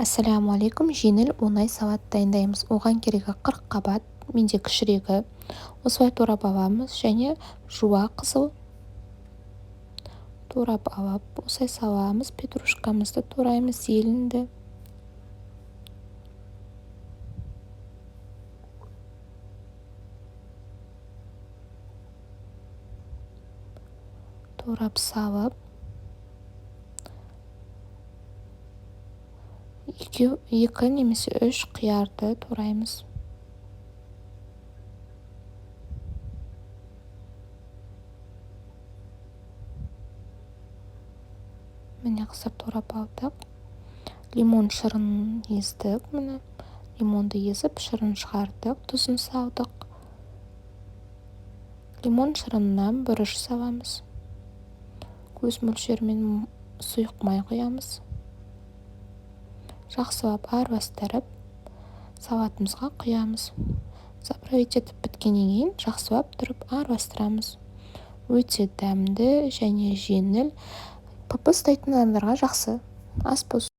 Ассалаумағалейкум. Жеңіл оңай салат дайындаймыз. Оған керегі 40 қабат, менде кішірегі. Осылай турап аламыз және жуа қызыл турап алып, осылай саламыз. Петрушкамызды тураймыз, зеленді. Турап салып, екі немесе үш қиярды тураймыз. Міне қызыр турап алдық. Лимон шырын ездік. Міне лимонды езіп, шырын шығардық, тұзын салдық. Лимон шырынынан бұрыш саламыз. Көз мөлшерімен сұйық май құямыз. Жақсылап араластырып, салатымызға құямыз. Заправить етіп біткеннен кейін жақсылап тұрып араластырамыз. Өте дәмді және жеңіл. Папа ұстайтын адамдарға жақсы ас болсын.